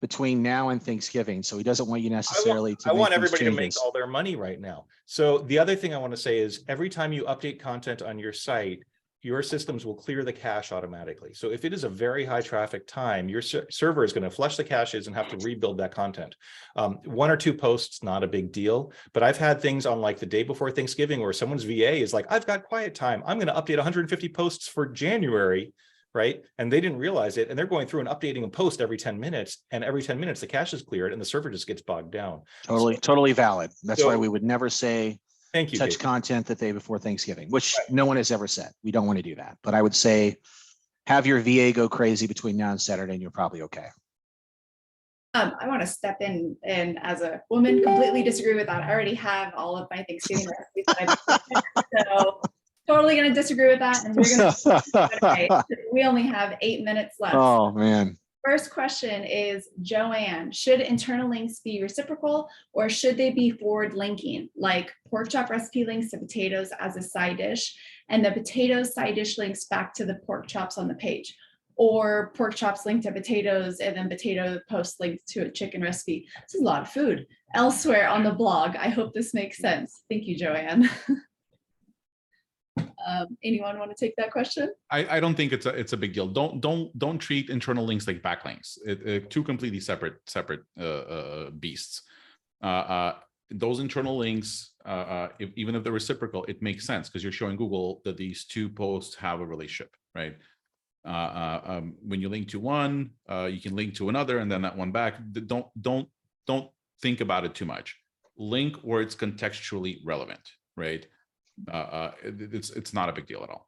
between now and Thanksgiving. So he doesn't want you necessarily I want everybody to make all their money right now. So the other thing I want to say is every time you update content on your site, your systems will clear the cache automatically. So if it is a very high traffic time, your server is going to flush the caches and have to rebuild that content. 1 or 2 posts, not a big deal. But I've had things on like the day before Thanksgiving where someone's VA is like, I've got quiet time. I'm going to update 150 posts for January. Right. And they didn't realize it. And they're going through and updating a post every 10 minutes. And every 10 minutes, the cache is cleared and the server just gets bogged down. Totally valid. That's why we would never say thank you, touch Dave. Content the day before Thanksgiving, which no one has ever said. We don't want to do that. But I would say have your VA go crazy between now and Saturday and you're probably okay. I want to step in and as a woman completely disagree with that. I already have all of my Thanksgiving recipes that I've so totally going to disagree with that. And we're going to, we only have 8 minutes left. Oh man. First question is, Joanne, should internal links be reciprocal or should they be forward linking, like pork chop recipe links to potatoes as a side dish and the potatoes side dish links back to the pork chops on the page, or pork chops linked to potatoes and then potato post linked to a chicken recipe? This is a lot of food elsewhere on the blog. I hope this makes sense. Thank you, Joanne. Anyone want to take that question? I don't think it's a big deal. Don't treat internal links like backlinks. Two completely separate beasts. Those internal links, even if they're reciprocal, it makes sense because you're showing Google that these 2 posts have a relationship, right? When you link to one, you can link to another, and then that one back. Don't think about it too much. Link where it's contextually relevant, right? It's not a big deal at all.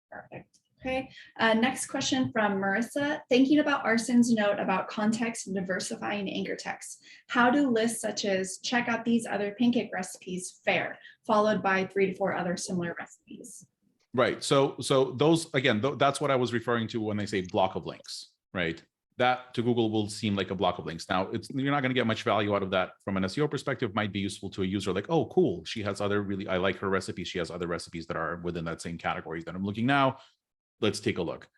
Perfect. Okay. Next question from Marissa. Thinking about Arson's note about context and diversifying anchor text, how do lists such as check out these other pancake recipes fare, followed by 3 to 4 other similar recipes? Right. So those, again, that's what I was referring to when they say block of links, right? That to Google will seem like a block of links. Now, you're not going to get much value out of that from an SEO perspective. Might be useful to a user like, oh, cool, she has other I like her recipes. She has other recipes that are within that same category that I'm looking now. Let's take a look.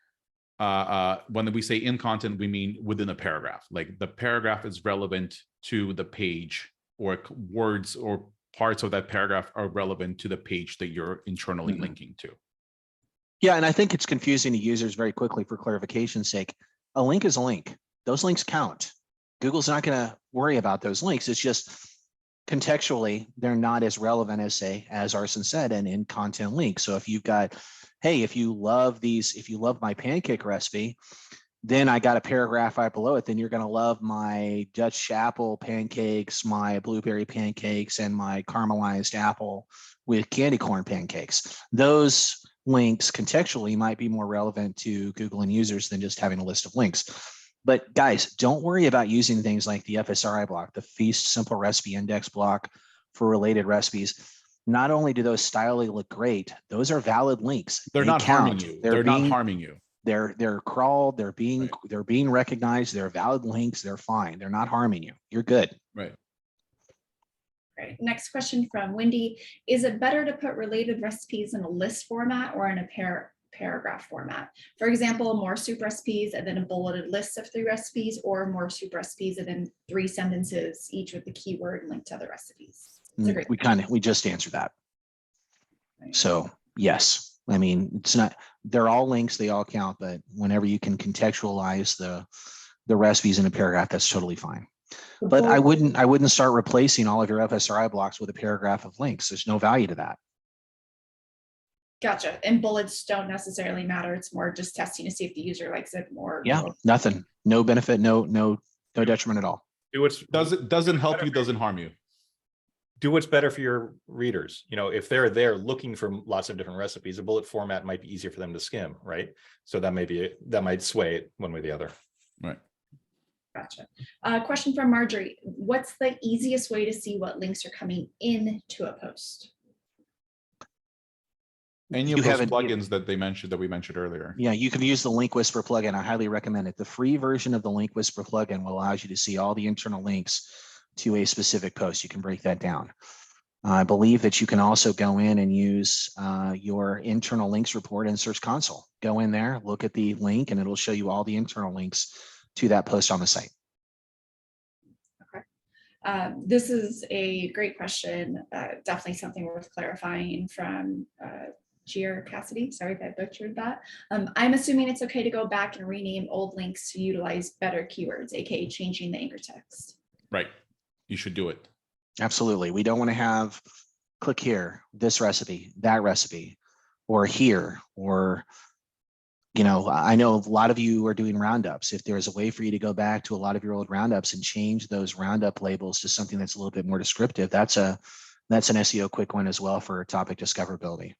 When we say in content, we mean within a paragraph. Like the paragraph is relevant to the page, or words or parts of that paragraph are relevant to the page that you're internally linking to. Yeah, and I think it's confusing to users very quickly. For clarification's sake, a link is a link. Those links count. Google's not going to worry about those links. It's just contextually, they're not as relevant as, say, as Arson said, and in content links. So if you've got, hey, if you love my pancake recipe, then I got a paragraph right below it, then you're going to love my Dutch apple pancakes, my blueberry pancakes, and my caramelized apple with candy corn pancakes. Those links contextually might be more relevant to Google and users than just having a list of links. But guys, don't worry about using things like the FSRI block, the Feast Simple Recipe Index block for related recipes. Not only do those stylely look great, those are valid links. They're not harming you. They're not harming you. They're crawled, they're being recognized, they're valid links, they're fine. They're not harming you. You're good. Right. Right. Next question from Wendy. Is it better to put related recipes in a list format or in a paragraph format? For example, more soup recipes and then a bulleted list of 3 recipes, or more soup recipes and then 3 sentences, each with the keyword linked to other recipes. We just answered that. Right. So yes, I mean, it's not, they're all links, they all count, but whenever you can contextualize the recipes in a paragraph, that's totally fine. But I wouldn't start replacing all of your FSRI blocks with a paragraph of links. There's no value to that. Gotcha. And bullets don't necessarily matter. It's more just testing to see if the user likes it more. Yeah, nothing, no benefit, no detriment at all. Do what's Doesn't help you, doesn't harm you. Do what's better for your readers. You know, if they're there looking for lots of different recipes, a bullet format might be easier for them to skim, right? So that might sway it one way or the other. Right. Gotcha. Question from Marjorie. What's the easiest way to see what links are coming into a post? Any of those plugins that we mentioned earlier. Yeah, you can use the Link Whisper plugin. I highly recommend it. The free version of the Link Whisper plugin will allow you to see all the internal links to a specific post. You can break that down. I believe that you can also go in and use your internal links report in Search Console. Go in there, look at the link, and it'll show you all the internal links to that post on the site. Okay. This is a great question. Definitely something worth clarifying from Gier Cassidy. Sorry if I butchered that. I'm assuming it's okay to go back and rename old links to utilize better keywords, aka changing the anchor text. Right. You should do it. Absolutely. We don't want to have click here, this recipe, that recipe, or here, or, you know, I know a lot of you are doing roundups. If there's a way for you to go back to a lot of your old roundups and change those roundup labels to something that's a little bit more descriptive, that's an SEO quick one as well for topic discoverability.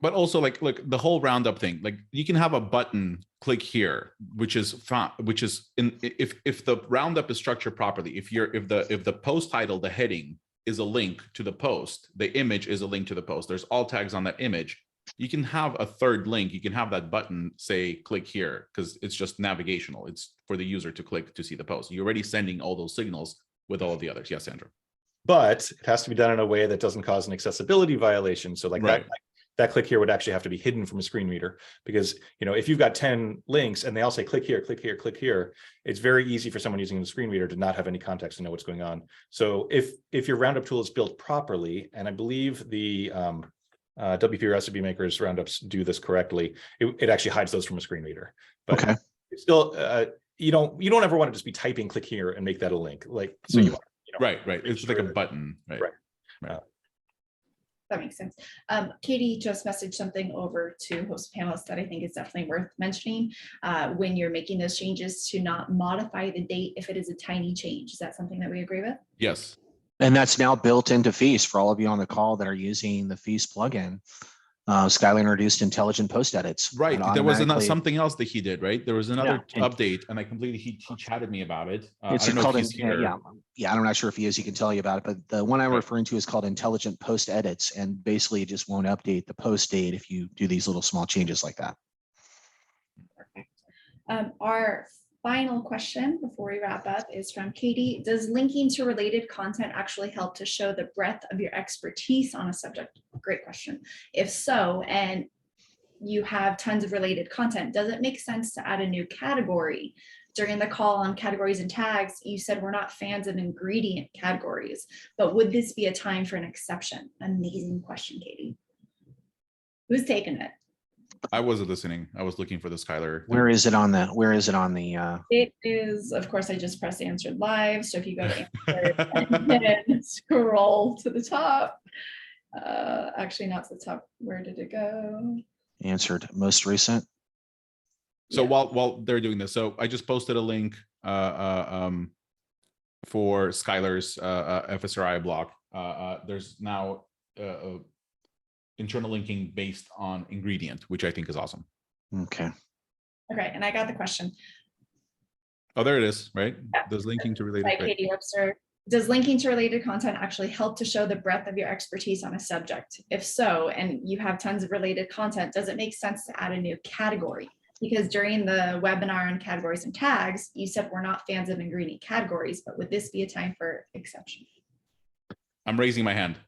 But also, like, look, the whole roundup thing, like you can have a button, click here, which is if the roundup is structured properly, if the post title, the heading is a link to the post, the image is a link to the post, there's alt tags on that image, you can have a third link. You can have that button say click here, because it's just navigational. It's for the user to click to see the post. You're already sending all those signals with all of the others. Yes, Sandra. But it has to be done in a way that doesn't cause an accessibility violation. So like right. that click here would actually have to be hidden from a screen reader, because, you know, if you've got 10 links and they all say click here, click here, click here, it's very easy for someone using the screen reader to not have any context to know what's going on. So if your roundup tool is built properly, and I believe the WP Recipe Maker's roundups do this correctly, it actually hides those from a screen reader. But okay. It's still, you don't ever want to just be typing click here and make that a link. Like, so you want, you know, right. It's like a button, right. That makes sense. Katie just messaged something over to host panelists that I think is definitely worth mentioning. When you're making those changes, to not modify the date if it is a tiny change. Is that something that we agree with? Yes. And that's now built into Feast for all of you on the call that are using the Feast plugin. Skylar introduced intelligent post edits. Right. There was something else that he did, right? There was another update, and I completely he chatted me about it. It's I don't know called if he's here. Yeah, I'm not sure if he is. He can tell you about it, but the one I'm referring to is called intelligent post edits, and basically it just won't update the post date if you do these little small changes like that. Perfect. Our final question before we wrap up is from Katie. Does linking to related content actually help to show the breadth of your expertise on a subject? Great question. If so, and you have tons of related content, does it make sense to add a new category? During the call on categories and tags, you said we're not fans of ingredient categories, but would this be a time for an exception? Amazing question, Katie. Who's taking it? I wasn't listening. I was looking for the Skylar. Where is it on the, It is, of course, I just pressed answered live. So if you go to answer and then scroll to the top, actually not to the top. Where did it go? answered most recent? So Yeah. while they're doing this, so I just posted a link for Skylar's FSRI blog. There's now internal linking based on ingredient, which I think is awesome. Okay. Okay, and I got the question. Oh, there it is, right? Yeah. Does linking to related. By Right. Katie Webster. Does linking to related content actually help to show the breadth of your expertise on a subject? If so, and you have tons of related content, does it make sense to add a new category? Because during the webinar on categories and tags, you said we're not fans of ingredient categories, but would this be a time for exception? I'm raising my hand.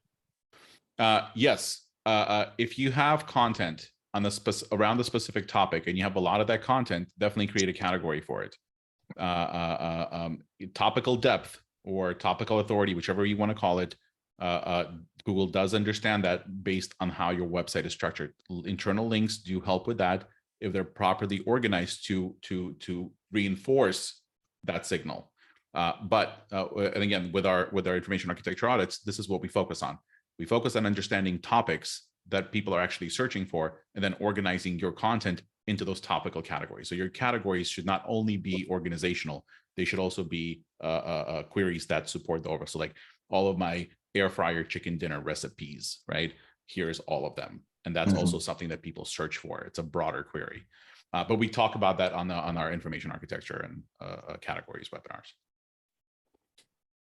Yes. If you have content on the around the specific topic and you have a lot of that content, definitely create a category for it. Topical depth or topical authority, whichever you want to call it. Google does understand that based on how your website is structured. Internal links do help with that if they're properly organized to reinforce that signal. And again, with our information architecture audits, this is what we focus on. We focus on understanding topics that people are actually searching for, and then organizing your content into those topical categories. So your categories should not only be organizational, they should also be queries that support the overall. So like all of my air fryer chicken dinner recipes, right? Here's all of them. And that's also something that people search for. It's a broader query. But we talk about that on our information architecture and categories webinars.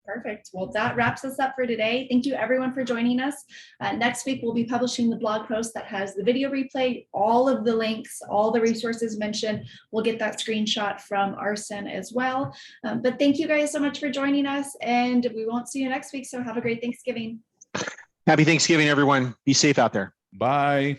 Perfect. Well, that wraps us up for today. Thank you everyone for joining us. Next week, we'll be publishing the blog post that has the video replay, all of the links, all the resources mentioned. We'll get that screenshot from Arsen as well. But thank you guys so much for joining us, and we won't see you next week. So have a great Thanksgiving. Happy Thanksgiving, everyone. Be safe out there. Bye.